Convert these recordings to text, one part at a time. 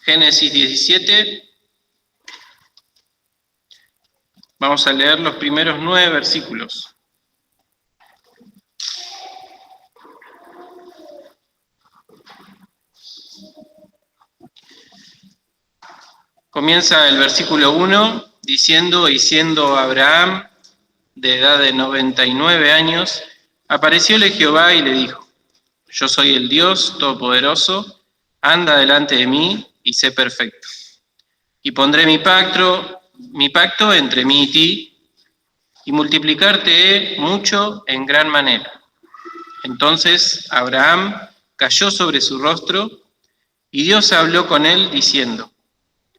Génesis 17. Vamos a leer los primeros 9 versículos. Comienza el versículo 1 diciendo: y siendo Abraham de edad de 99 años, aparecióle Jehová y le dijo: yo soy el Dios Todopoderoso, anda delante de mí y sé perfecto. Y pondré mi pacto entre mí y ti, y multiplicarte he mucho en gran manera. Entonces Abraham cayó sobre su rostro, y Dios habló con él diciendo: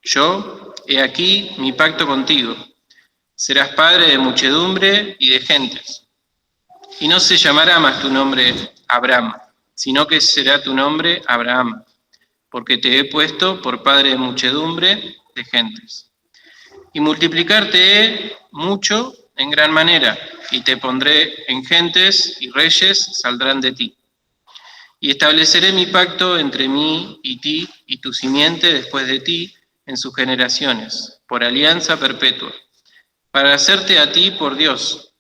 yo, he aquí mi pacto contigo, serás padre de muchedumbre y de gentes. Y no se llamará más tu nombre Abraham, sino que será tu nombre Abraham, porque te he puesto por padre de muchedumbre de gentes. Y multiplicarte he mucho en gran manera, y te pondré en gentes, y reyes saldrán de ti. Y estableceré mi pacto entre mí y ti, y tu simiente después de ti, en sus generaciones, por alianza perpetua, para hacerte a ti por Dios,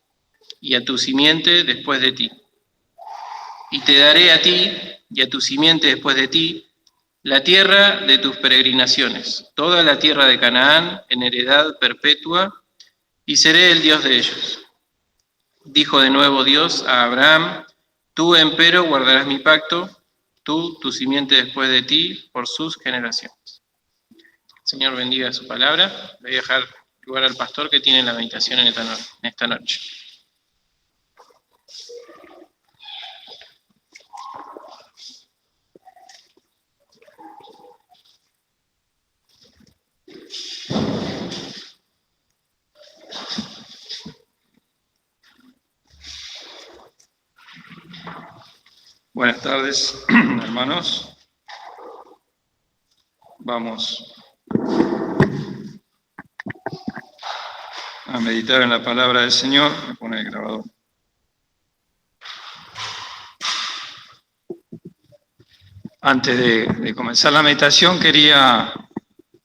y a tu simiente después de ti. Y te daré a ti y a tu simiente después de ti la tierra de tus peregrinaciones, toda la tierra de Canaán en heredad perpetua, y seré el Dios de ellos. Dijo de nuevo Dios a Abraham: tú empero guardarás mi pacto, tú, tu simiente después de ti, por sus generaciones. El Señor bendiga su palabra. Le voy a dejar lugar al pastor que tiene la meditación en esta noche. Buenas tardes, hermanos. Vamos a meditar en la palabra del Señor. Me pone el grabador. Antes de comenzar la meditación, quería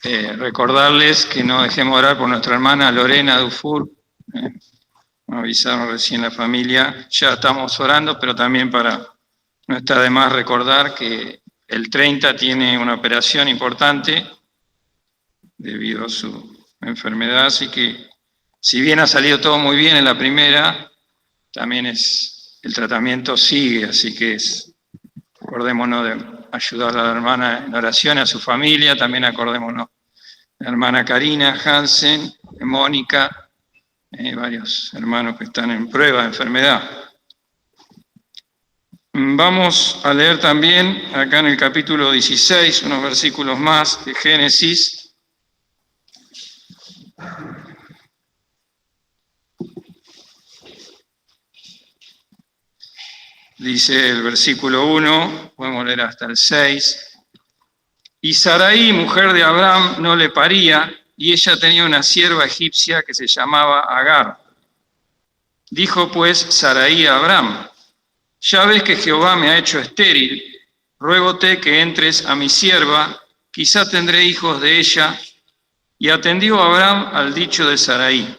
recordarles que no dejemos de orar por nuestra hermana Lorena Dufour. Me avisaron recién la familia. Ya estamos orando, pero también no está de más recordar que el 30 tiene una operación importante debido a su enfermedad, así que si bien ha salido todo muy bien en la primera, también el tratamiento sigue, así que acordémonos de ayudar a la hermana en oración, a su familia, también acordémonos de la hermana Karina Hansen, de Mónica, varios hermanos que están en prueba de enfermedad. Vamos a leer también acá en el capítulo 16, unos versículos más de Génesis. Dice el versículo 1, podemos leer hasta el 6. Y Sarai, mujer de Abraham, no le paría, y ella tenía una sierva egipcia que se llamaba Agar. Dijo pues Sarai a Abraham: ya ves que Jehová me ha hecho estéril, ruégote que entres a mi sierva, quizá tendré hijos de ella. Y atendió Abraham al dicho de Sarai.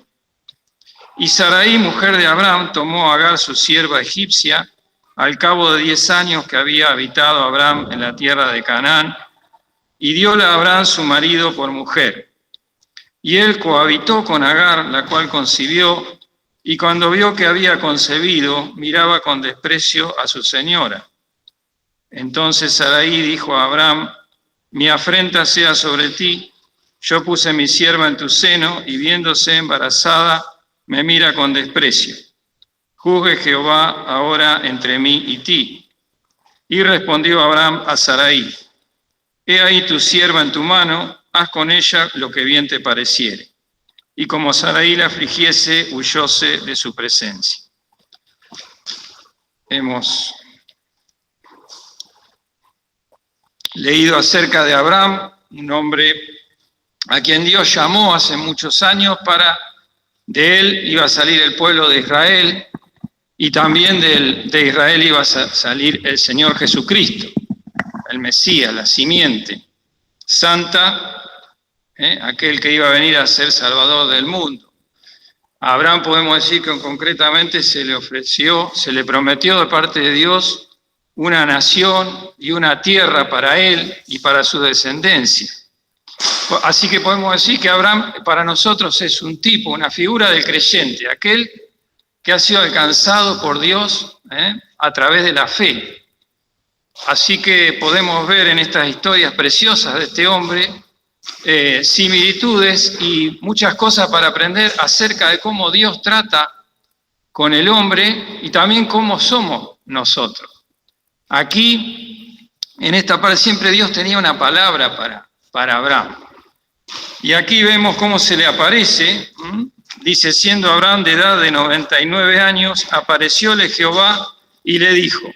Y Sarai, mujer de Abraham, tomó a Agar su sierva egipcia, al cabo de 10 años que había habitado Abraham en la tierra de Canaán, y dióle a Abraham su marido por mujer. Y él cohabitó con Agar, la cual concibió, y cuando vio que había concebido, miraba con desprecio a su señora. Entonces Sarai dijo a Abraham: mi afrenta sea sobre ti, yo puse mi sierva en tu seno, y viéndose embarazada, me mira con desprecio. Juzgue Jehová ahora entre mí y ti. Y respondió Abraham a Sarai: he ahí tu sierva en tu mano, haz con ella lo que bien te pareciere. Y como Sarai la afligiese, huyóse de su presencia. Hemos leído acerca de Abraham, un hombre a quien Dios llamó hace muchos años de él iba a salir el pueblo de Israel, y también de Israel iba a salir el Señor Jesucristo, el Mesías, la simiente. santa, aquel que iba a venir a ser Salvador del mundo. A Abraham podemos decir que concretamente se le ofreció, se le prometió de parte de Dios una nación y una tierra para él y para su descendencia. Así que podemos decir que Abraham para nosotros es un tipo, una figura del creyente, aquel que ha sido alcanzado por Dios a través de la fe. Así que podemos ver en estas historias preciosas de este hombre similitudes y muchas cosas para aprender acerca de cómo Dios trata con el hombre y también cómo somos nosotros. Aquí, en esta parte, siempre Dios tenía una palabra para Abraham. Y aquí vemos cómo se le aparece. Dice, siendo Abraham de edad de 99 años, aparecióle Jehová y le dijo,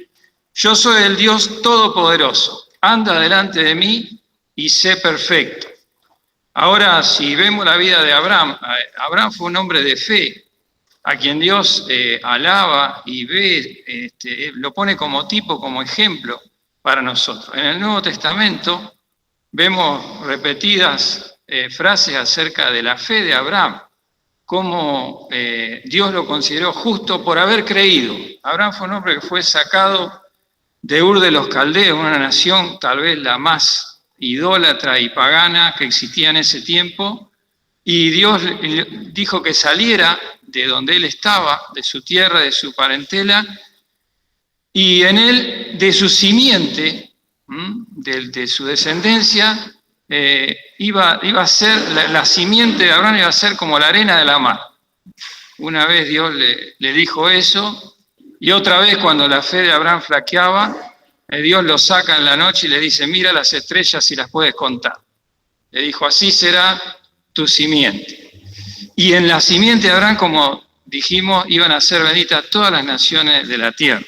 yo soy el Dios Todopoderoso, anda delante de mí y sé perfecto. Ahora, si vemos la vida de Abraham, Abraham fue un hombre de fe, a quien Dios alaba y ve, lo pone como tipo, como ejemplo para nosotros. En el Nuevo Testamento vemos repetidas frases acerca de la fe de Abraham, cómo Dios lo consideró justo por haber creído. Abraham fue un hombre que fue sacado de Ur de los Caldeos, una nación tal vez la más idólatra y pagana que existía en ese tiempo, y Dios dijo que saliera de donde él estaba, de su tierra, de su parentela, y en él, de su simiente, de su descendencia, iba a ser, la simiente de Abraham iba a ser como la arena de la mar. Una vez Dios le dijo eso, y otra vez cuando la fe de Abraham flaqueaba, Dios lo saca en la noche y le dice, mira las estrellas si las puedes contar. Le dijo, así será tu simiente. Y en la simiente de Abraham, como dijimos, iban a ser benditas todas las naciones de la tierra.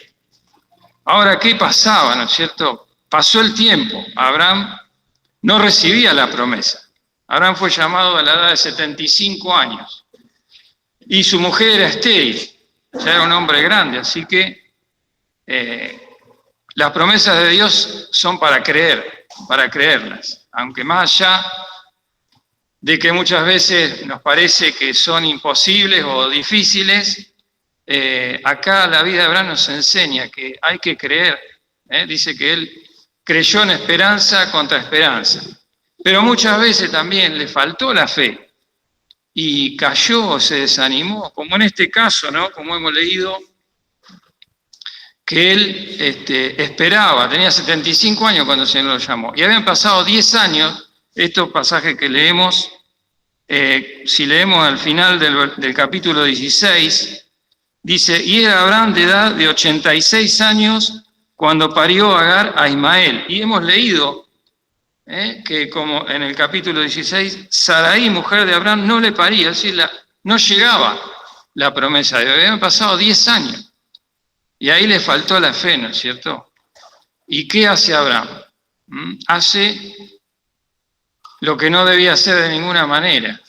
Ahora, ¿qué pasaba, no es cierto? Pasó el tiempo, Abraham no recibía la promesa. Abraham fue llamado a la edad de 75 años. Y su mujer era estéril, ya era un hombre grande, así que las promesas de Dios son para creerlas, aunque más allá de que muchas veces nos parece que son imposibles o difíciles, acá la vida de Abraham nos enseña que hay que creer. Dice que él creyó en esperanza contra esperanza, pero muchas veces también le faltó la fe y cayó o se desanimó, como en este caso, ¿no? Como hemos leído, que él esperaba, tenía 75 años cuando el Señor lo llamó, y habían pasado 10 años, estos pasajes que leemos, si leemos al final del capítulo 16, dice, y era Abraham de edad de 86 años cuando parió Agar a Ismael, y hemos leído que como en el capítulo 16, Sarai, mujer de Abraham, no le paría, es decir, no llegaba la promesa de Dios, habían pasado 10 años. Y ahí le faltó la fe, ¿no es cierto? ¿Y qué hace Abraham? Hace lo que no debía hacer de ninguna manera.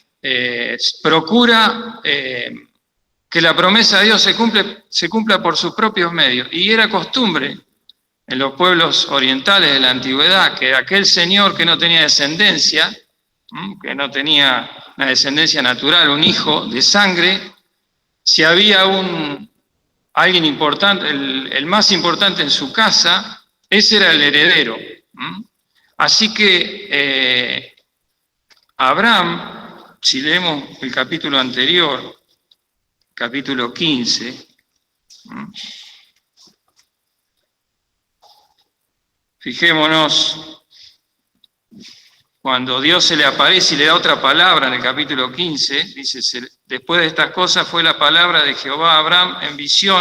Procura que la promesa de Dios se cumpla por sus propios medios. Y era costumbre en los pueblos orientales de la antigüedad que aquel señor que no tenía descendencia, que no tenía una descendencia natural, un hijo de sangre, si había alguien importante, el más importante en su casa, ese era el heredero. Así que Abraham, si leemos el capítulo anterior, capítulo 15, fijémonos, cuando Dios se le aparece y le da otra palabra en el capítulo 15, dice, después de estas cosas fue la palabra de Jehová a Abraham en visión,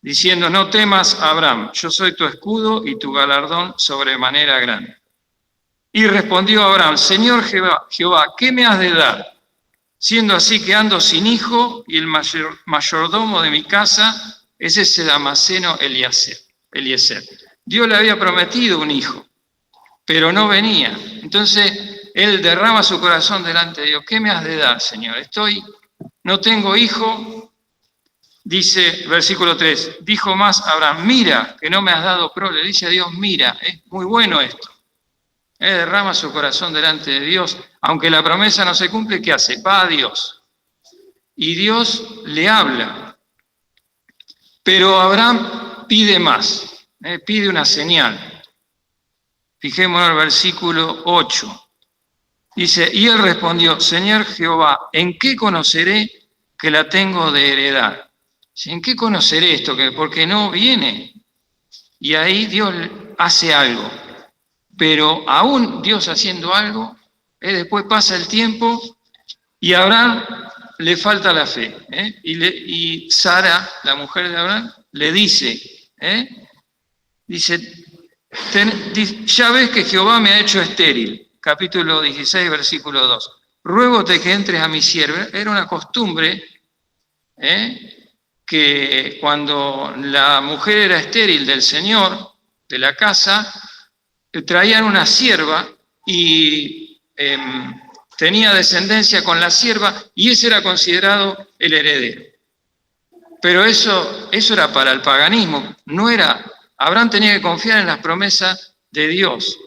diciendo, no temas, Abraham, yo soy tu escudo y tu galardón sobremanera grande. Y respondió Abraham, Señor Jehová, ¿qué me has de dar? Siendo así que ando sin hijo y el mayordomo de mi casa es ese Damaseno Eliezer. Dios le había prometido un hijo, pero no venía. Entonces, él derrama su corazón delante de Dios. ¿Qué me has de dar, Señor? No tengo hijo. Dice, versículo 3, dijo más Abraham, mira, que no me has dado prole. Le dice a Dios, mira, es muy bueno esto. Derrama su corazón delante de Dios. Aunque la promesa no se cumple, ¿qué hace? Va a Dios. Y Dios le habla. Pero Abraham pide más, pide una señal. Fijémonos en el versículo 8. Dice, y él respondió, Señor Jehová, ¿en qué conoceré que la tengo de heredad? ¿En qué conoceré esto? Porque no viene. Y ahí Dios hace algo. Pero aún Dios haciendo algo, después pasa el tiempo y a Abraham le falta la fe. Y Sara, la mujer de Abraham, le dice, ya ves que Jehová me ha hecho estéril. Capítulo 16, versículo 2. Ruégote que entres a mi sierva. Era una costumbre que cuando la mujer era estéril del señor, de la casa, traían una sierva y tenía descendencia con la sierva y ese era considerado el heredero. Pero eso era para el paganismo, no era. Abraham tenía que confiar en las promesas de Dios.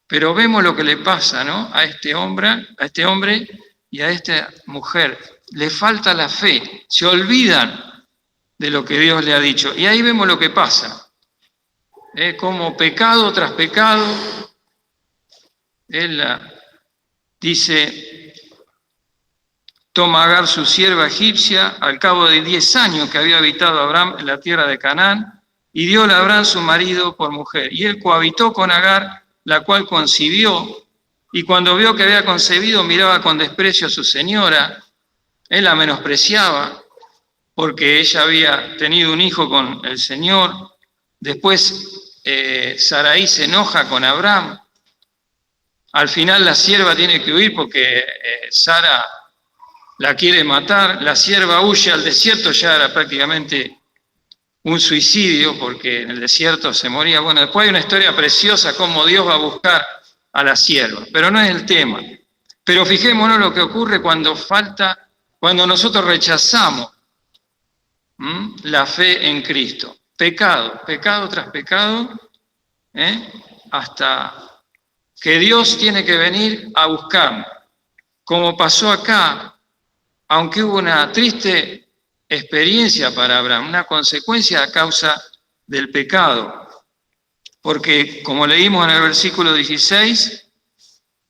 Pero vemos lo que le pasa, ¿no? A este hombre y a esta mujer. Le falta la fe, se olvidan de lo que Dios le ha dicho. Y ahí vemos lo que pasa. Como pecado tras pecado, él dice, toma Agar su sierva egipcia, al cabo de 10 años que había habitado Abraham en la tierra de Canaán, y dióle a Abraham su marido por mujer. Y él cohabitó con Agar, la cual concibió, y cuando vio que había concebido, miraba con desprecio a su señora, él la menospreciaba, porque ella había tenido un hijo con el Señor. Después Sarai se enoja con Abraham. Al final la sierva tiene que huir porque Sara la quiere matar. La sierva huye al desierto, ya era prácticamente un suicidio porque en el desierto se moría. Bueno, después hay una historia preciosa cómo Dios va a buscar a la sierva, pero no es el tema. Pero fijémonos lo que ocurre cuando nosotros rechazamos la fe en Cristo. Pecado tras pecado, hasta que Dios tiene que venir a buscarnos. Como pasó acá, aunque hubo una triste experiencia para Abraham, una consecuencia a causa del pecado. Porque, como leímos en el versículo 16,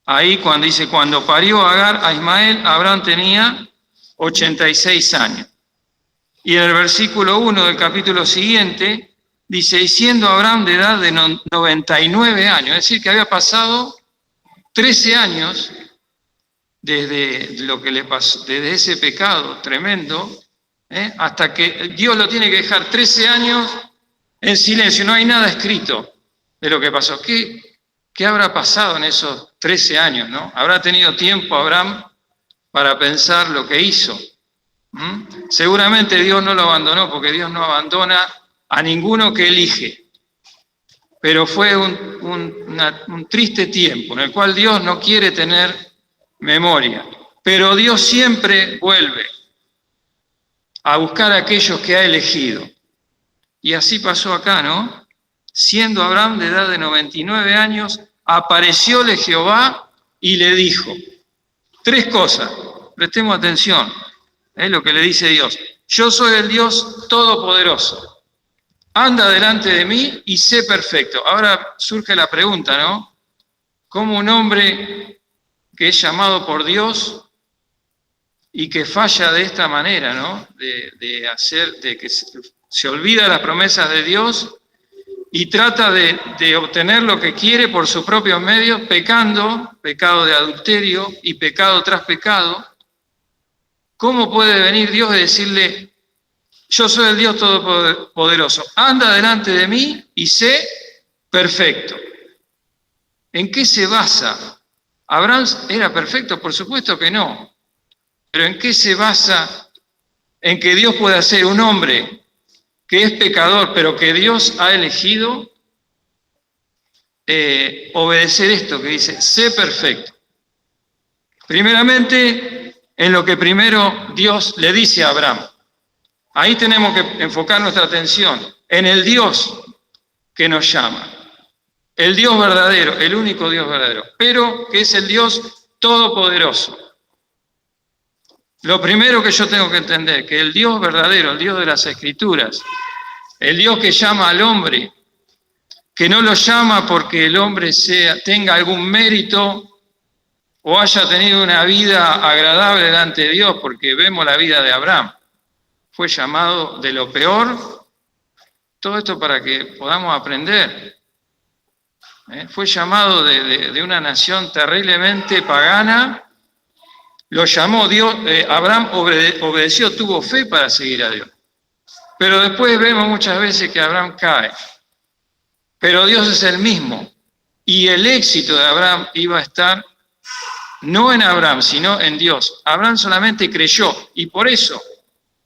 ahí cuando dice, cuando parió Agar a Ismael, Abraham tenía 86 años. Y en el versículo 1 del capítulo siguiente, dice, y siendo Abraham de edad de 99 años, es decir, que había pasado 13 años desde lo que le pasó, desde ese pecado tremendo, hasta que Dios lo tiene que dejar 13 años en silencio, no hay nada escrito de lo que pasó. ¿Qué habrá pasado en esos 13 años, no? ¿Habrá tenido tiempo Abraham para pensar lo que hizo? Seguramente Dios no lo abandonó, porque Dios no abandona a ninguno que elige. Pero fue un triste tiempo en el cual Dios no quiere tener memoria. Pero Dios siempre vuelve a buscar a aquellos que ha elegido. Y así pasó acá, ¿no? Siendo Abraham de edad de 99 años, aparecióle Jehová y le dijo 3 cosas. Prestemos atención. Es lo que le dice Dios. Yo soy el Dios Todopoderoso. Anda delante de mí y sé perfecto. Ahora surge la pregunta, ¿no? ¿Cómo un hombre que es llamado por Dios y que falla de esta manera, ¿no? De que se olvida las promesas de Dios y trata de obtener lo que quiere por sus propios medios, pecado de adulterio y pecado tras pecado? ¿Cómo puede venir Dios y decirle, yo soy el Dios Todopoderoso, anda delante de mí y sé perfecto? ¿En qué se basa? ¿Abraham era perfecto? Por supuesto que no. ¿Pero en qué se basa en que Dios pueda hacer un hombre que es pecador, pero que Dios ha elegido obedecer esto que dice, sé perfecto? Primeramente, en lo que primero Dios le dice a Abraham. Ahí tenemos que enfocar nuestra atención, en el Dios que nos llama. el Dios verdadero, el único Dios verdadero, pero que es el Dios todopoderoso. Lo primero que yo tengo que entender, que el Dios verdadero, el Dios de las Escrituras, el Dios que llama al hombre, que no lo llama porque el hombre tenga algún mérito o haya tenido una vida agradable delante de Dios, porque vemos la vida de Abraham. Fue llamado de lo peor, todo esto para que podamos aprender. Fue llamado de una nación terriblemente pagana, lo llamó Dios, Abraham obedeció, tuvo fe para seguir a Dios. Pero después vemos muchas veces que Abraham cae. Pero Dios es el mismo. Y el éxito de Abraham iba a estar no en Abraham, sino en Dios. Abraham solamente creyó y por eso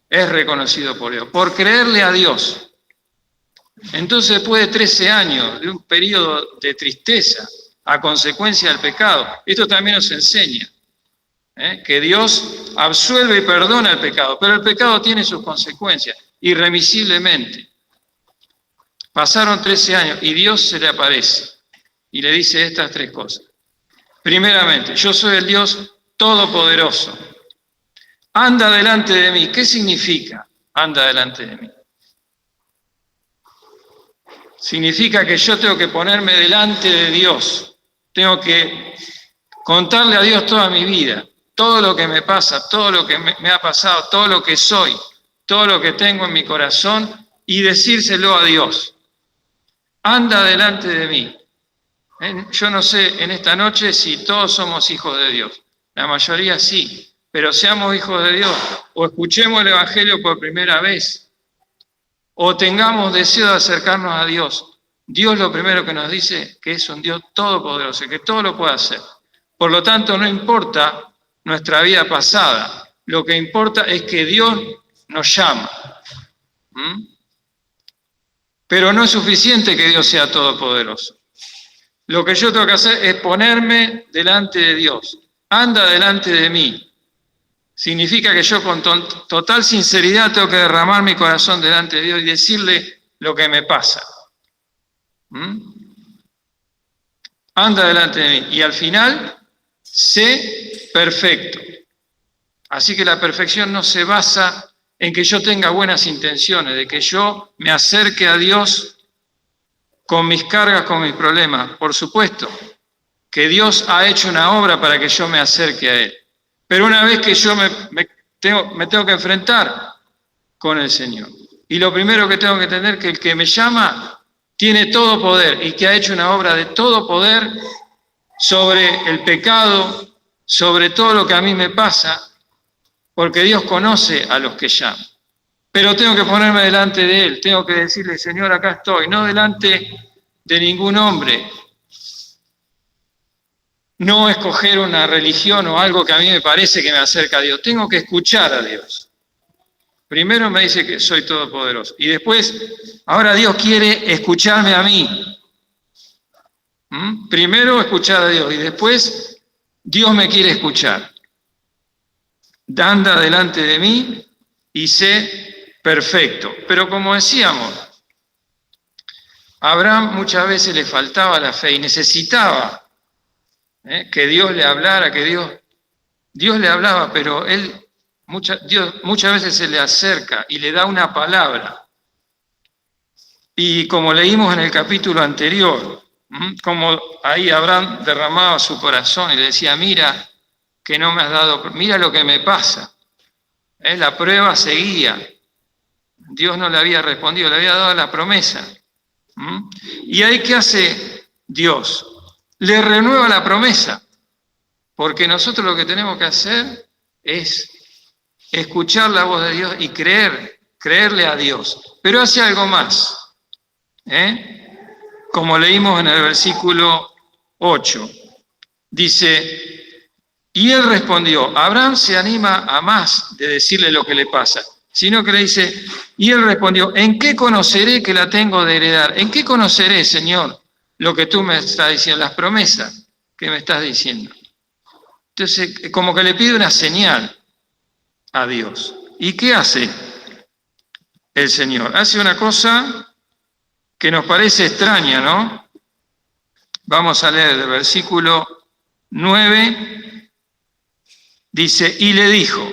es reconocido por Dios, por creerle a Dios. Entonces, después de 13 años de un periodo de tristeza a consecuencia del pecado, esto también nos enseña que Dios absuelve y perdona el pecado, pero el pecado tiene sus consecuencias, irremisiblemente. Pasaron 13 años y Dios se le aparece y le dice estas tres cosas. Primeramente, yo soy el Dios todopoderoso. Anda delante de mí. ¿Qué significa anda delante de mí? Significa que yo tengo que ponerme delante de Dios. Tengo que contarle a Dios toda mi vida, todo lo que me pasa, todo lo que me ha pasado, todo lo que soy, todo lo que tengo en mi corazón y decírselo a Dios. Anda delante de mí. Yo no sé en esta noche si todos somos hijos de Dios. La mayoría sí, pero seamos hijos de Dios o escuchemos el Evangelio por primera vez o tengamos deseo de acercarnos a Dios. Dios lo primero que nos dice que es un Dios todopoderoso, que todo lo puede hacer. Por lo tanto, no importa nuestra vida pasada, lo que importa es que Dios nos llama. Pero no es suficiente que Dios sea todopoderoso. Lo que yo tengo que hacer es ponerme delante de Dios. Anda delante de mí. Significa que yo con total sinceridad tengo que derramar mi corazón delante de Dios y decirle lo que me pasa. Anda delante de mí. Y al final, sé perfecto. Así que la perfección no se basa en que yo tenga buenas intenciones, de que yo me acerque a Dios con mis cargas, con mis problemas. Por supuesto que Dios ha hecho una obra para que yo me acerque a Él. Pero una vez que yo me tengo que enfrentar con el Señor. Y lo primero que tengo que entender es que el que me llama tiene todo poder y que ha hecho una obra de todo poder sobre el pecado, sobre todo lo que a mí me pasa, porque Dios conoce a los que llaman. Pero tengo que ponerme delante de Él, tengo que decirle, Señor, acá estoy, no delante de ningún hombre. No escoger una religión o algo que a mí me parece que me acerca a Dios. Tengo que escuchar a Dios. Primero me dice que soy todopoderoso. Y después, ahora Dios quiere escucharme a mí. Primero escuchar a Dios y después Dios me quiere escuchar. Anda delante de mí y sé perfecto. Pero como decíamos, a Abraham muchas veces le faltaba la fe y necesitaba que Dios le hablara, que Dios le hablaba, pero Dios muchas veces se le acerca y le da una palabra. Y como leímos en el capítulo anterior, como ahí Abraham derramaba su corazón y le decía, mira que no me has dado, mira lo que me pasa. La prueba seguía. Dios no le había respondido, le había dado la promesa. ¿Y ahí qué hace Dios? Le renueva la promesa, porque nosotros lo que tenemos que hacer es escuchar la voz de Dios y creerle a Dios. Pero hace algo más, como leímos en el versículo 8, dice, y él respondió, Abraham se anima a más de decirle lo que le pasa, sino que le dice, y él respondió, ¿en qué conoceré que la tengo de heredar? ¿En qué conoceré, Señor, lo que tú me estás diciendo, las promesas que me estás diciendo? Entonces, como que le pide una señal a Dios. ¿Y qué hace el Señor? Hace una cosa que nos parece extraña, ¿no? Vamos a leer el versículo 9. Dice, y le dijo,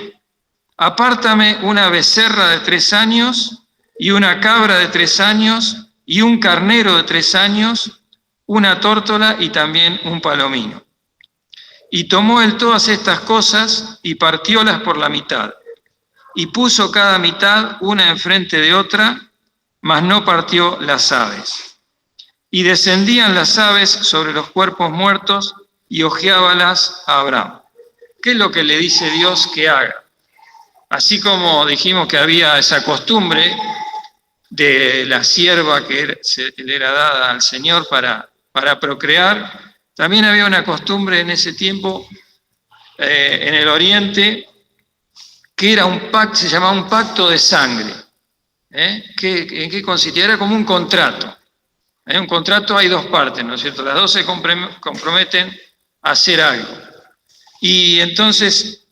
apártame una becerra de 3 años y una cabra de 3 años y un carnero de 3 años, una tórtola y también un palomino. Y tomó él todas estas cosas y partiólas por la mitad. Y puso cada mitad una enfrente de otra, mas no partió las aves. Y descendían las aves sobre los cuerpos muertos y hojeábalas a Abraham. ¿Qué es lo que le dice Dios que haga? Así como dijimos que había esa costumbre de la sierva que le era dada al Señor para procrear, también había una costumbre en ese tiempo en el Oriente que era un pacto, se llamaba un pacto de sangre. ¿En qué consistía? Era como un contrato. En un contrato hay 2 partes, ¿no es cierto? Las 2 se comprometen a hacer algo. Y entonces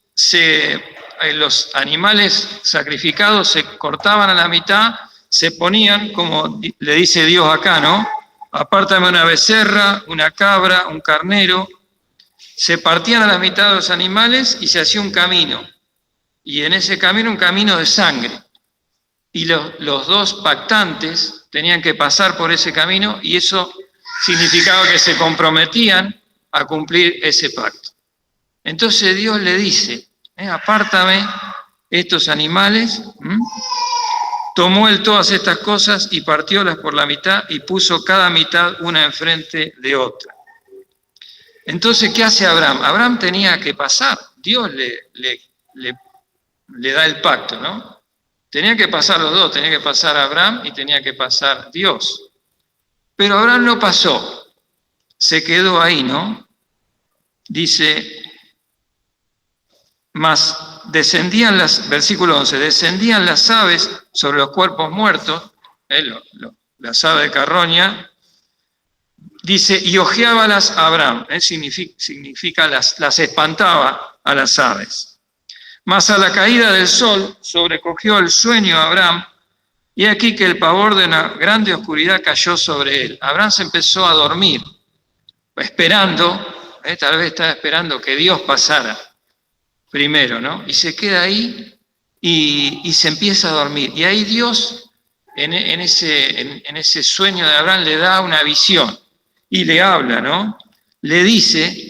los animales sacrificados se cortaban a la mitad, se ponían, como le dice Dios acá, ¿no? Apártame una becerra, una cabra, un carnero. Se partían a la mitad de los animales y se hacía un camino. Y en ese camino, un camino de sangre. Y los 2 pactantes tenían que pasar por ese camino y eso significaba que se comprometían a cumplir ese pacto. Entonces Dios le dice, apártame estos animales. Tomó él todas estas cosas y partiólas por la mitad y puso cada mitad una enfrente de otra. Entonces, ¿qué hace Abraham? Abraham tenía que pasar. Dios le da el pacto, ¿no? Tenía que pasar los 2, tenía que pasar Abraham y tenía que pasar Dios. Pero Abraham no pasó, se quedó ahí, ¿no? Dice, mas descendían versículo 11, descendían las aves sobre los cuerpos muertos, las aves de carroña, dice, y hojeábalas a Abraham, significa las espantaba a las aves. Mas a la caída del sol sobrecogió el sueño a Abraham, y aquí que el pavor de una grande oscuridad cayó sobre él. Abraham se empezó a dormir, esperando, tal vez estaba esperando que Dios pasara primero, ¿no? Y se queda ahí y se empieza a dormir. Y ahí Dios, en ese sueño de Abraham, le da una visión y le habla, ¿no? Le dice,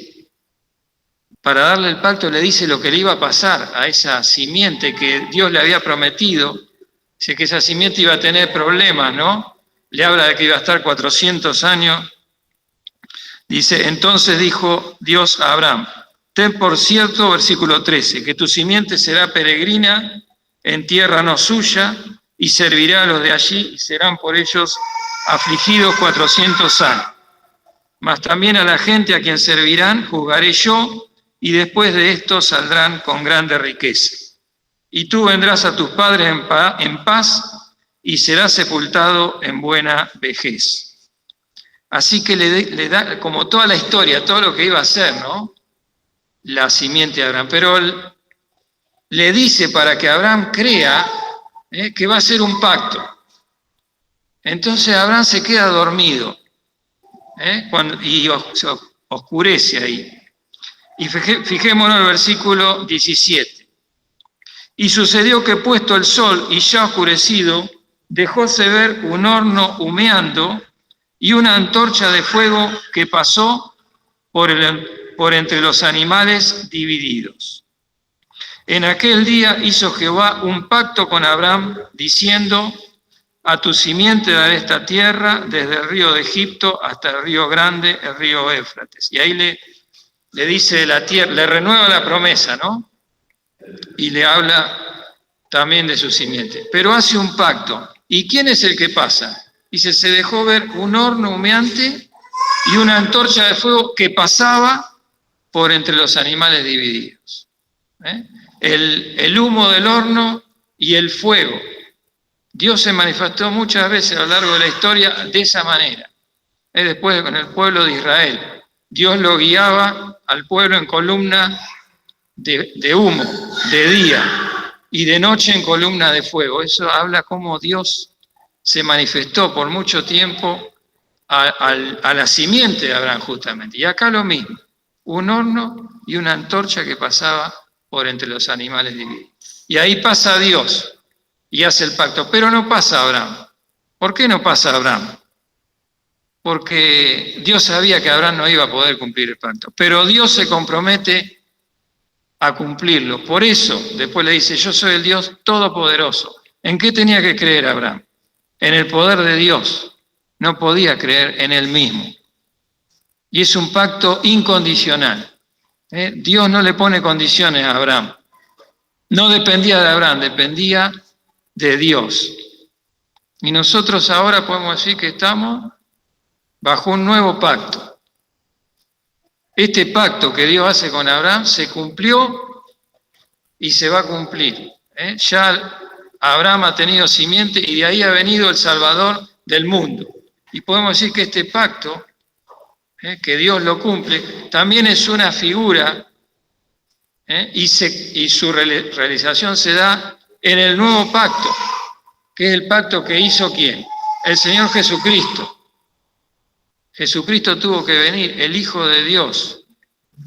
para darle el pacto, le dice lo que le iba a pasar a esa simiente que Dios le había prometido. Dice que esa simiente iba a tener problemas, ¿no? Le habla de que iba a estar 400 años. Dice, entonces dijo Dios a Abraham, ten por cierto, versículo 13, que tu simiente será peregrina en tierra no suya y servirá a los de allí y serán por ellos afligidos 400 años. Mas también a la gente a quien servirán juzgaré yo, y después de esto saldrán con grande riqueza. Y tú vendrás a tus padres en paz y serás sepultado en buena vejez. Así que le da como toda la historia, todo lo que iba a hacer, ¿no? La simiente de Abraham. Pero le dice para que Abraham crea que va a ser un pacto. Entonces Abraham se queda dormido y se oscurece ahí. Y fijémonos en el versículo 17. Y sucedió que puesto el sol y ya oscurecido, dejóse ver un horno humeando y una antorcha de fuego que pasó por entre los animales divididos. En aquel día hizo Jehová un pacto con Abraham, diciendo, a tu simiente daré esta tierra, desde el río de Egipto hasta el río grande, el río Éufrates. Y ahí le dice la tierra, le renueva la promesa, ¿no? Y le habla también de su simiente. Pero hace un pacto. ¿Y quién es el que pasa? Dice, se dejó ver un horno humeante y una antorcha de fuego que pasaba por entre los animales divididos. El humo del horno y el fuego. Dios se manifestó muchas veces a lo largo de la historia de esa manera. Después con el pueblo de Israel. Dios lo guiaba al pueblo en columna de humo, de día, y de noche en columna de fuego. Eso habla cómo Dios se manifestó por mucho tiempo a la simiente de Abraham justamente. Y acá lo mismo, un horno y una antorcha que pasaba por entre los animales divididos. Y ahí pasa Dios y hace el pacto, pero no pasa Abraham. ¿Por qué no pasa Abraham? Porque Dios sabía que Abraham no iba a poder cumplir el pacto, pero Dios se compromete a cumplirlo. Por eso, después le dice, yo soy el Dios todopoderoso. ¿En qué tenía que creer Abraham? En el poder de Dios. No podía creer en él mismo. Y es un pacto incondicional. Dios no le pone condiciones a Abraham. No dependía de Abraham, dependía de Dios. Y nosotros ahora podemos decir que estamos bajo un nuevo pacto. Este pacto que Dios hace con Abraham se cumplió y se va a cumplir. Ya Abraham ha tenido simiente y de ahí ha venido el Salvador del mundo. Y podemos decir que este pacto, que Dios lo cumple, también es una figura y su realización se da en el nuevo pacto, que es el pacto que hizo ¿quién? El Señor Jesucristo. Jesucristo tuvo que venir, el Hijo de Dios,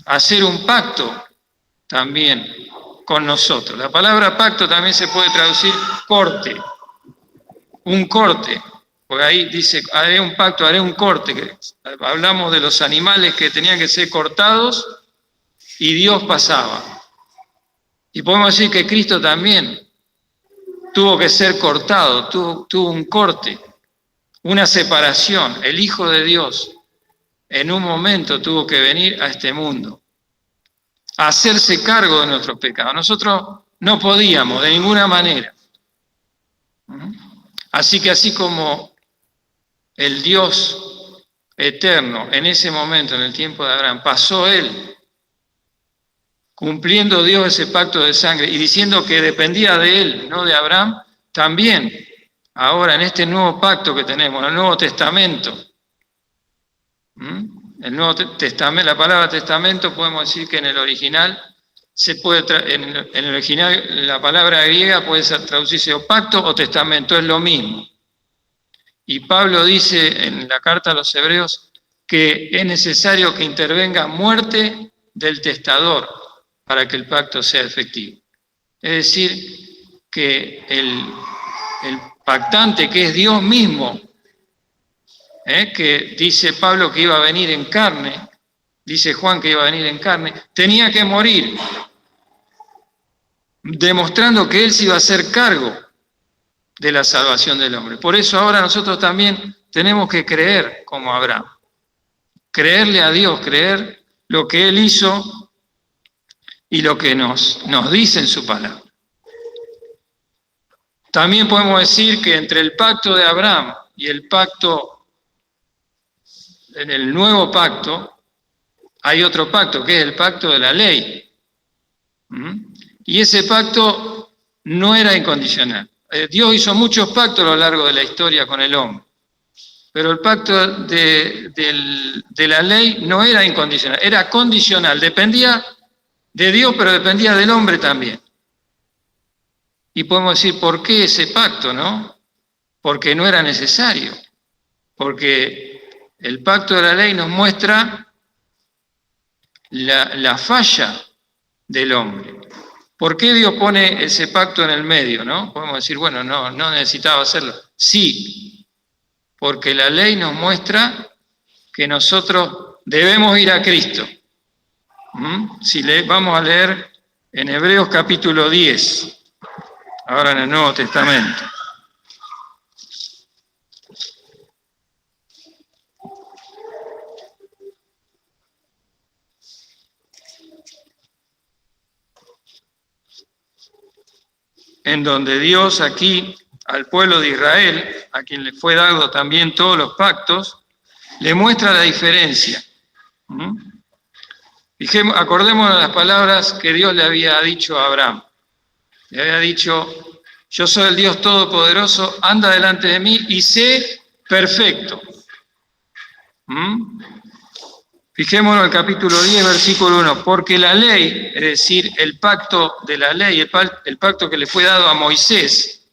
a hacer un pacto también con nosotros. La palabra pacto también se puede traducir corte, un corte, porque ahí dice, haré un pacto, haré un corte, que hablamos de los animales que tenían que ser cortados y Dios pasaba. Y podemos decir que Cristo también tuvo que ser cortado, tuvo un corte, una separación. El Hijo de Dios en un momento tuvo que venir a este mundo, a hacerse cargo de nuestros pecados. Nosotros no podíamos de ninguna manera. Así que así como el Dios eterno en ese momento, en el tiempo de Abraham, pasó él, cumpliendo Dios ese pacto de sangre y diciendo que dependía de él, no de Abraham, también ahora en este nuevo pacto que tenemos, el Nuevo Testamento, la palabra testamento podemos decir que en el original en el original la palabra griega puede traducirse o pacto o testamento, es lo mismo. Y Pablo dice en la carta a los Hebreos que es necesario que intervenga muerte del testador para que el pacto sea efectivo. Es decir, que el pactante, que es Dios mismo, que dice Pablo que iba a venir en carne, dice Juan que iba a venir en carne, tenía que morir, demostrando que él se iba a hacer cargo de la salvación del hombre. Por eso ahora nosotros también tenemos que creer como Abraham, creerle a Dios, creer lo que él hizo y lo que nos dice en su palabra. También podemos decir que entre el pacto de Abraham y el pacto, en el nuevo pacto, hay otro pacto, que es el pacto de la ley. Y ese pacto no era incondicional. Dios hizo muchos pactos a lo largo de la historia con el hombre, pero el pacto de la ley no era incondicional, era condicional, dependía de Dios, pero dependía del hombre también. Y podemos decir, ¿por qué ese pacto, no? Porque no era necesario, porque el pacto de la ley nos muestra la falla del hombre. ¿Por qué Dios pone ese pacto en el medio, no? Podemos decir, bueno, no necesitaba hacerlo. Sí, porque la ley nos muestra que nosotros debemos ir a Cristo. Vamos a leer en Hebreos capítulo 10, ahora en el Nuevo Testamento. En donde Dios aquí al pueblo de Israel, a quien le fue dado también todos los pactos, le muestra la diferencia. Acordémonos de las palabras que Dios le había dicho a Abraham. Le había dicho, yo soy el Dios Todopoderoso, anda delante de mí y sé perfecto. Fijémonos en el capítulo 10, versículo 1. Porque la ley, es decir, el pacto de la ley, el pacto que le fue dado a Moisés,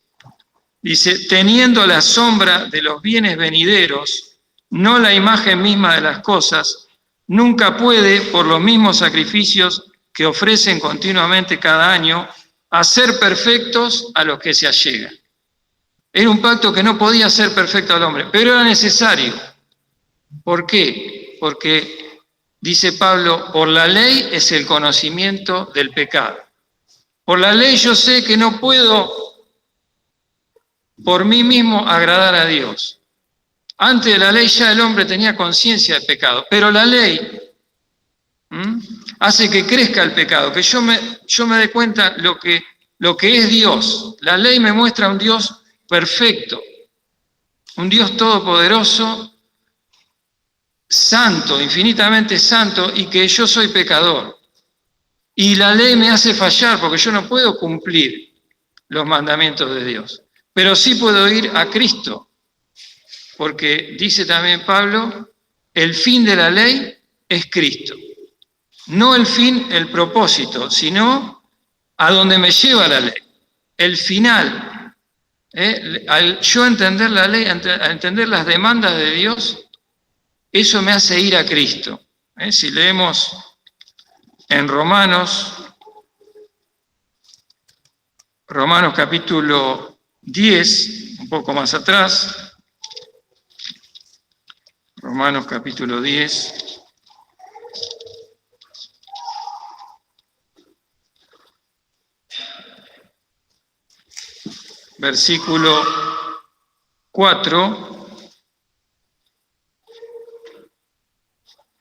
dice, teniendo la sombra de los bienes venideros, no la imagen misma de las cosas, nunca puede, por los mismos sacrificios que ofrecen continuamente cada año, hacer perfectos a los que se allegan. Era un pacto que no podía hacer perfecto al hombre, pero era necesario. ¿Por qué? Porque, dice Pablo, por la ley es el conocimiento del pecado. Por la ley yo sé que no puedo por mí mismo agradar a Dios. Antes de la ley ya el hombre tenía conciencia del pecado, pero la ley hace que crezca el pecado, que yo me dé cuenta lo que es Dios. La ley me muestra un Dios perfecto, un Dios todopoderoso, santo, infinitamente santo, y que yo soy pecador. Y la ley me hace fallar porque yo no puedo cumplir los mandamientos de Dios, pero sí puedo ir a Cristo, porque dice también Pablo, el fin de la ley es Cristo. No el fin, el propósito, sino a donde me lleva la ley. El final. Al yo entender la ley, a entender las demandas de Dios, eso me hace ir a Cristo. Si leemos en Romanos capítulo 10, un poco más atrás, Romanos capítulo 10, versículo 4,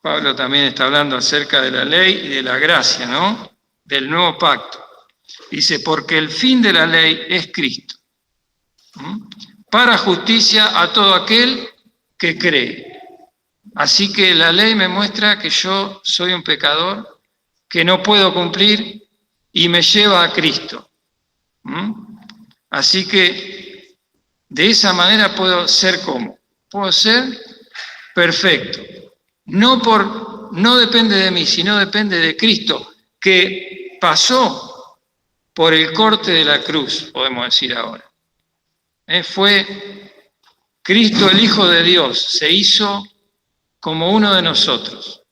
Pablo también está hablando acerca de la ley y de la gracia, ¿no? Del nuevo pacto. Dice, porque el fin de la ley es Cristo, para justicia a todo aquel que cree. Así que la ley me muestra que yo soy un pecador, que no puedo cumplir y me lleva a Cristo. Así que de esa manera puedo ser como, puedo ser perfecto. No depende de mí, sino depende de Cristo, que pasó por el corte de la cruz, podemos decir ahora. Fue Cristo el Hijo de Dios, se hizo como uno de nosotros.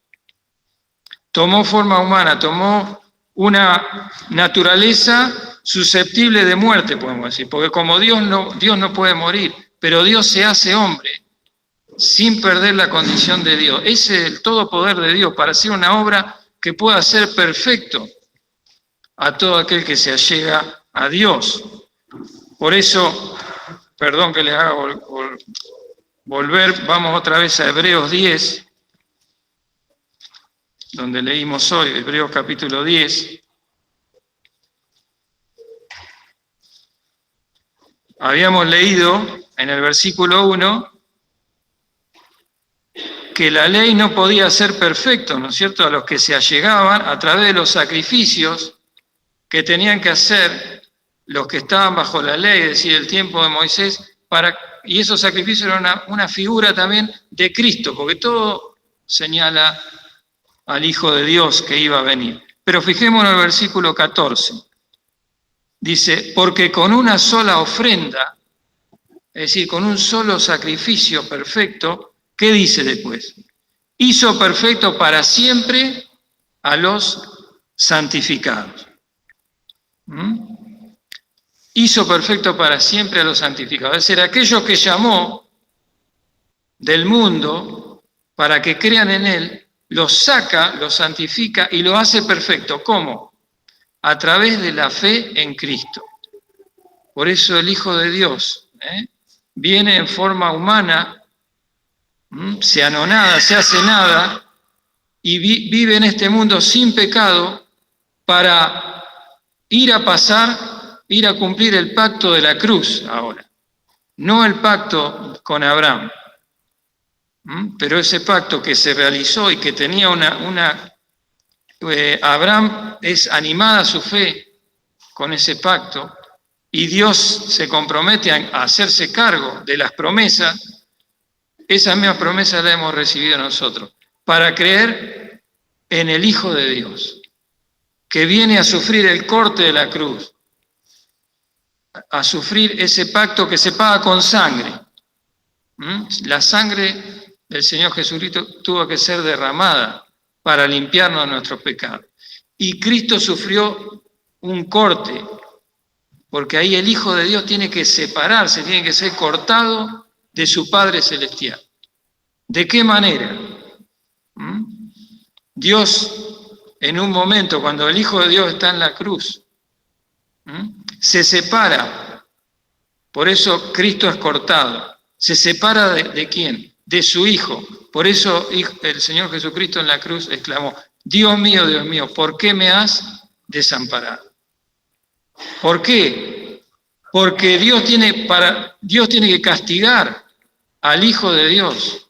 Tomó forma humana, tomó una naturaleza susceptible de muerte, podemos decir, porque como Dios no puede morir, pero Dios se hace hombre sin perder la condición de Dios. Ese es el todo poder de Dios para hacer una obra que pueda ser perfecto a todo aquel que se allega a Dios. Por eso, perdón que les haga volver, vamos otra vez a Hebreos 10, donde leímos hoy, Hebreos capítulo 10. Habíamos leído en el versículo 1 que la ley no podía ser perfecto, ¿no es cierto?, a los que se allegaban a través de los sacrificios que tenían que hacer los que estaban bajo la ley, es decir, el tiempo de Moisés, y esos sacrificios eran una figura también de Cristo, porque todo señala al Hijo de Dios que iba a venir. Pero fijémonos en el versículo 14. Dice, porque con una sola ofrenda, es decir, con un solo sacrificio perfecto, ¿qué dice después? Hizo perfecto para siempre a los santificados. Hizo perfecto para siempre a los santificados. Es decir, aquellos que llamó del mundo para que crean en Él, los saca, los santifica y lo hace perfecto. ¿Cómo? A través de la fe en Cristo. Por eso el Hijo de Dios viene en forma humana, se anonada, se hace nada y vive en este mundo sin pecado para ir a cumplir el pacto de la cruz ahora. No el pacto con Abraham, pero ese pacto que se realizó y que tenía Abraham es animada su fe con ese pacto y Dios se compromete a hacerse cargo de las promesas. Esa misma promesa la hemos recibido nosotros, para creer en el Hijo de Dios, que viene a sufrir el corte de la cruz, a sufrir ese pacto que se paga con sangre. La sangre del Señor Jesucristo tuvo que ser derramada para limpiarnos de nuestros pecados. Y Cristo sufrió un corte, porque ahí el Hijo de Dios tiene que separarse, tiene que ser cortado de su Padre Celestial. ¿De qué manera? Dios, en un momento, cuando el Hijo de Dios está en la cruz, se separa. Por eso Cristo es cortado. ¿Se separa de quién? De su Hijo. Por eso el Señor Jesucristo en la cruz exclamó: Dios mío, ¿por qué me has desamparado? ¿Por qué? Porque Dios tiene que castigar al Hijo de Dios.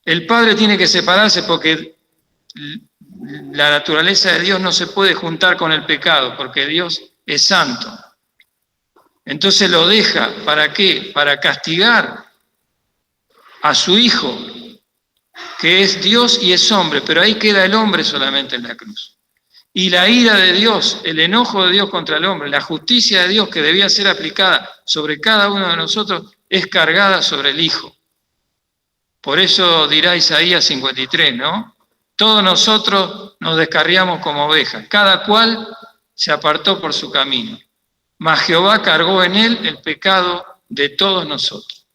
El Padre tiene que separarse porque la naturaleza de Dios no se puede juntar con el pecado, porque Dios es santo. Entonces lo deja, ¿para qué? Para castigar a su Hijo, que es Dios y es hombre, pero ahí queda el hombre solamente en la cruz. Y la ira de Dios, el enojo de Dios contra el hombre, la justicia de Dios que debía ser aplicada sobre cada uno de nosotros, es cargada sobre el Hijo. Por eso dirá Isaías 53, ¿no? Todos nosotros nos descarriamos como ovejas, cada cual se apartó por su camino. Mas Jehová cargó en él el pecado de todos nosotros.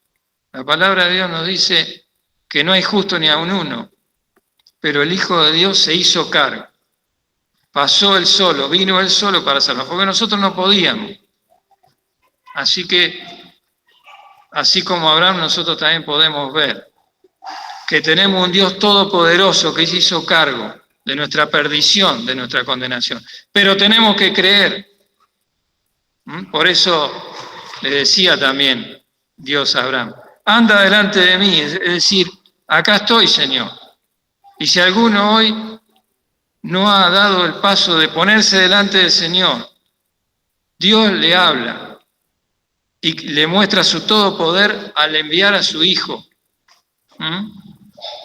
La palabra de Dios nos dice que no hay justo ni aun uno, pero el Hijo de Dios se hizo cargo. Pasó él solo, vino él solo para salvarnos, porque nosotros no podíamos. Así que, así como Abraham, nosotros también podemos ver que tenemos un Dios todopoderoso que se hizo cargo de nuestra perdición, de nuestra condenación. Pero tenemos que creer. Por eso le decía también Dios a Abraham: anda delante de mí, es decir, acá estoy, Señor. Y si alguno hoy no ha dado el paso de ponerse delante del Señor, Dios le habla y le muestra su todo poder al enviar a su Hijo,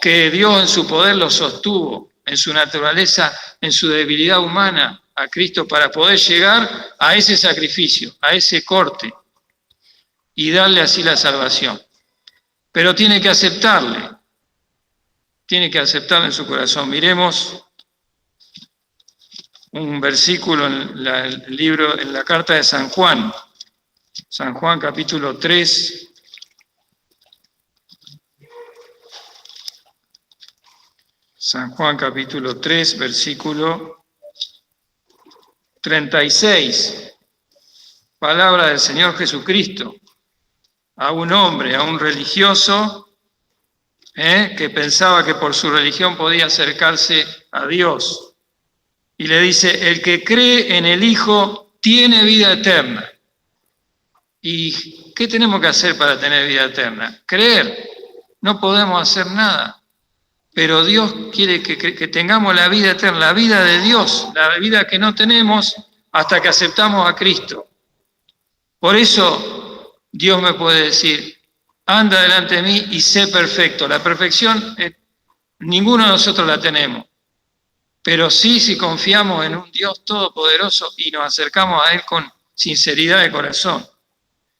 que Dios en su poder lo sostuvo, en su naturaleza, en su debilidad humana, a Cristo, para poder llegar a ese sacrificio, a ese corte, y darle así la salvación. Pero tiene que aceptarle en su corazón. Miremos un versículo en en la carta de San Juan capítulo 3. San Juan capítulo 3, versículo 36. Palabra del Señor Jesucristo a un hombre, a un religioso, que pensaba que por su religión podía acercarse a Dios. Y le dice: el que cree en el Hijo tiene vida eterna. ¿Y qué tenemos que hacer para tener vida eterna? Creer. No podemos hacer nada. Pero Dios quiere que tengamos la vida eterna, la vida de Dios, la vida que no tenemos hasta que aceptamos a Cristo. Por eso Dios me puede decir: anda delante de mí y sé perfecto. La perfección ninguno de nosotros la tenemos. Pero sí, si confiamos en un Dios todopoderoso y nos acercamos a Él con sinceridad de corazón.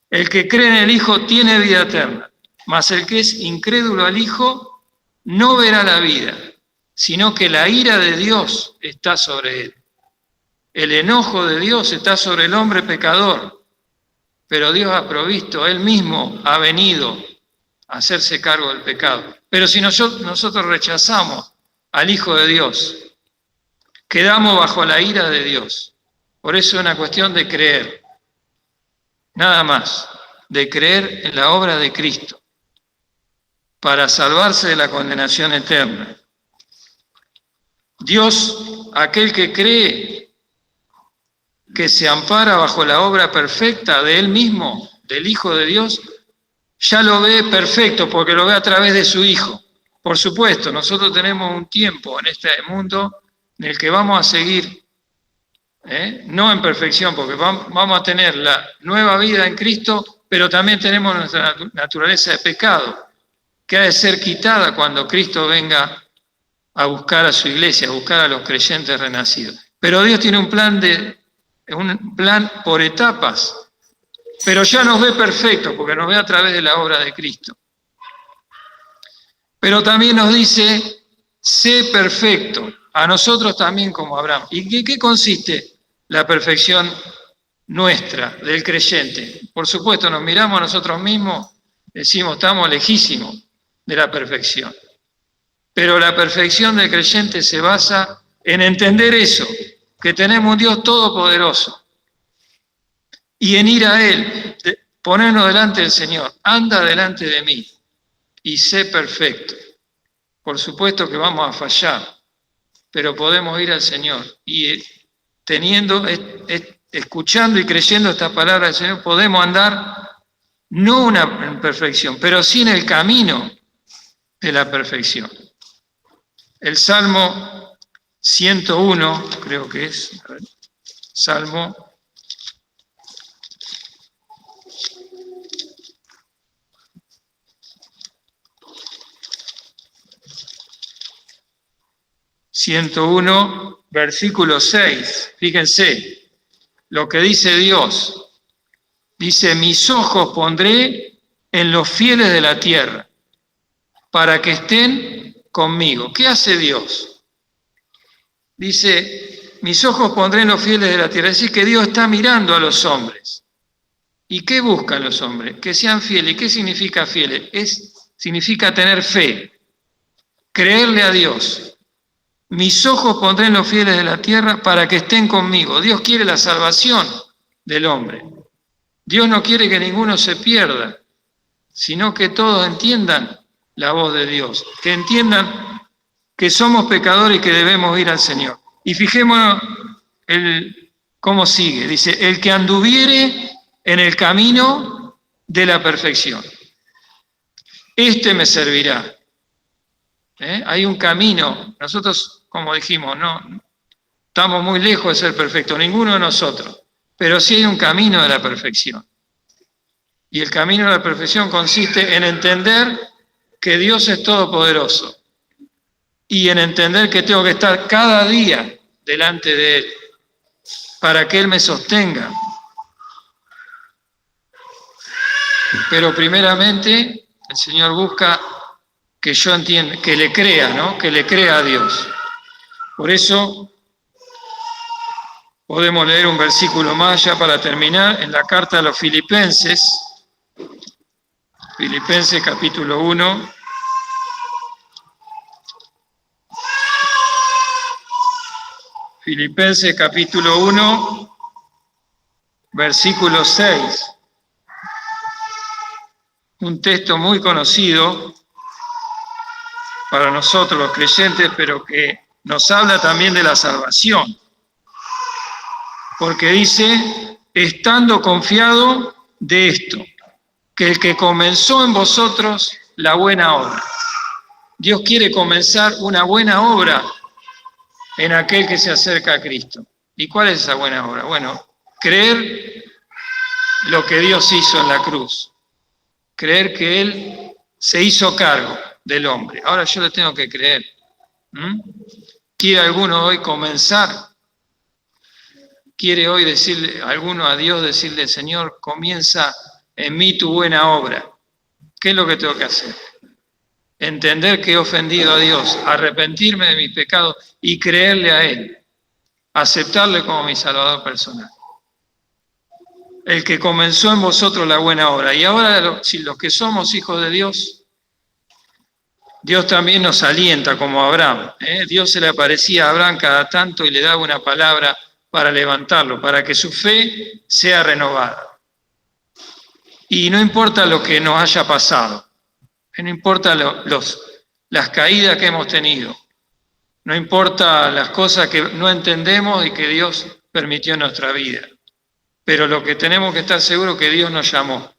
El que cree en el Hijo tiene vida eterna, mas el que es incrédulo al Hijo no verá la vida, sino que la ira de Dios está sobre él. El enojo de Dios está sobre el hombre pecador, pero Dios ha provisto, Él mismo ha venido a hacerse cargo del pecado. Pero si nosotros rechazamos al Hijo de Dios, quedamos bajo la ira de Dios. Por eso es una cuestión de creer, nada más, de creer en la obra de Cristo, para salvarse de la condenación eterna. Dios, aquel que cree, que se ampara bajo la obra perfecta de Él mismo, del Hijo de Dios, ya lo ve perfecto porque lo ve a través de su Hijo. Por supuesto, nosotros tenemos un tiempo en este mundo en el que vamos a seguir, no en perfección, porque vamos a tener la nueva vida en Cristo, pero también tenemos nuestra naturaleza de pecado, que ha de ser quitada cuando Cristo venga a buscar a su iglesia, a buscar a los creyentes renacidos. Pero Dios tiene un plan por etapas, pero ya nos ve perfectos, porque nos ve a través de la obra de Cristo. Pero también nos dice, sé perfecto, a nosotros también como Abraham. ¿Y en qué consiste la perfección nuestra, del creyente? Por supuesto, nos miramos a nosotros mismos, decimos, estamos lejísimos de la perfección. Pero la perfección del creyente se basa en entender eso, que tenemos un Dios todopoderoso, y en ir a Él, ponernos delante del Señor, anda delante de mí y sé perfecto. Por supuesto que vamos a fallar, pero podemos ir al Señor y escuchando y creyendo esta palabra del Señor, podemos andar no en perfección, pero sí en el camino de la perfección. El Salmo 101, creo que es, Salmo 101, versículo 6. Fíjense lo que dice Dios. Dice, mis ojos pondré en los fieles de la tierra, para que estén conmigo. ¿Qué hace Dios? Dice, mis ojos pondré en los fieles de la tierra. Es decir, que Dios está mirando a los hombres. ¿Y qué buscan los hombres? Que sean fieles. ¿Y qué significa fieles? Significa tener fe, creerle a Dios. Mis ojos pondré en los fieles de la tierra para que estén conmigo. Dios quiere la salvación del hombre. Dios no quiere que ninguno se pierda, sino que todos entiendan la voz de Dios, que entiendan que somos pecadores y que debemos ir al Señor. Y fijémonos cómo sigue. Dice, el que anduviere en el camino de la perfección, este me servirá. Hay un camino. Nosotros, como dijimos, no estamos muy lejos de ser perfectos, ninguno de nosotros. Pero sí hay un camino de la perfección. Y el camino de la perfección consiste en entender que Dios es todopoderoso y en entender que tengo que estar cada día delante de Él para que Él me sostenga. Pero primeramente el Señor busca que yo entienda, que le crea, ¿no? Que le crea a Dios. Por eso podemos leer un versículo más ya para terminar, en la carta a los Filipenses, Filipenses capítulo 1. Filipenses capítulo 1, versículo 6. Un texto muy conocido para nosotros los creyentes, pero que nos habla también de la salvación. Porque dice, estando confiado de esto, que el que comenzó en vosotros la buena obra. Dios quiere comenzar una buena obra en aquel que se acerca a Cristo. ¿Y cuál es esa buena obra? Bueno, creer lo que Dios hizo en la cruz. Creer que Él se hizo cargo del hombre. Ahora yo le tengo que creer. ¿Quiere alguno hoy comenzar? ¿Quiere hoy decirle alguno a Dios, decirle, Señor, comienza en mí tu buena obra? ¿Qué es lo que tengo que hacer? Entender que he ofendido a Dios, arrepentirme de mis pecados y creerle a Él, aceptarle como mi Salvador personal. El que comenzó en vosotros la buena obra. Y ahora, si los que somos hijos de Dios, Dios también nos alienta como a Abraham. Dios se le aparecía a Abraham cada tanto y le daba una palabra para levantarlo, para que su fe sea renovada. Y no importa lo que nos haya pasado, no importa las caídas que hemos tenido, no importa las cosas que no entendemos y que Dios permitió en nuestra vida, pero lo que tenemos que estar seguros es que Dios nos llamó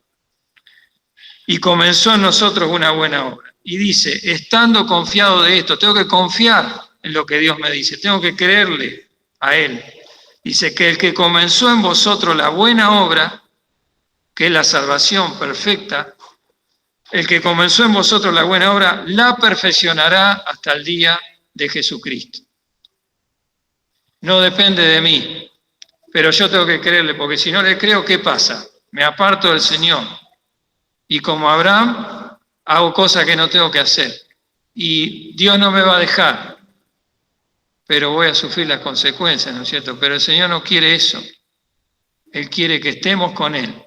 y comenzó en nosotros una buena obra. Y dice, estando confiado de esto, tengo que confiar en lo que Dios me dice, tengo que creerle a Él. Dice que el que comenzó en vosotros la buena obra, que es la salvación perfecta, el que comenzó en vosotros la buena obra, la perfeccionará hasta el día de Jesucristo. No depende de mí, pero yo tengo que creerle, porque si no le creo, ¿qué pasa? Me aparto del Señor. Y como Abraham, hago cosas que no tengo que hacer. y Dios no me va a dejar, pero voy a sufrir las consecuencias, ¿no es cierto? Pero el Señor no quiere eso. Él quiere que estemos con Él.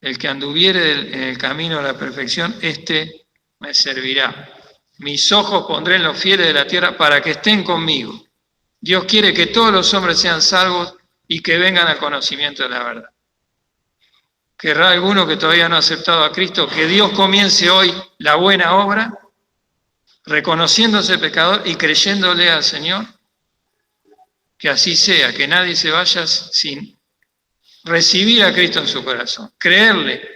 El que anduviere en el camino de la perfección, este me servirá. Mis ojos pondré en los fieles de la tierra para que estén conmigo. Dios quiere que todos los hombres sean salvos y que vengan al conocimiento de la verdad. ¿Querrá alguno que todavía no ha aceptado a Cristo que Dios comience hoy la buena obra, reconociéndose pecador y creyéndole al Señor? Que así sea, que nadie se vaya sin recibir a Cristo en su corazón, creerle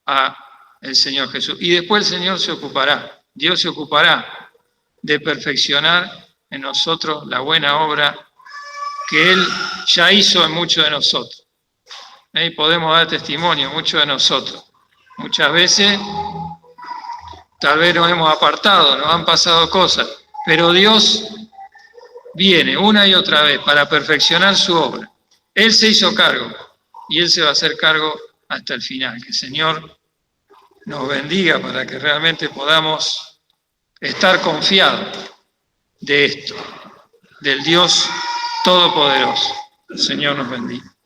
a el Señor Jesús. Y después el Señor se ocupará, Dios se ocupará de perfeccionar en nosotros la buena obra que Él ya hizo en muchos de nosotros. Y podemos dar testimonio, muchos de nosotros. Muchas veces, tal vez nos hemos apartado, nos han pasado cosas, pero Dios viene una y otra vez para perfeccionar su obra. Él se hizo cargo y Él se va a hacer cargo hasta el final. Que el Señor nos bendiga para que realmente podamos estar confiados de esto, del Dios Todopoderoso. El Señor nos bendiga.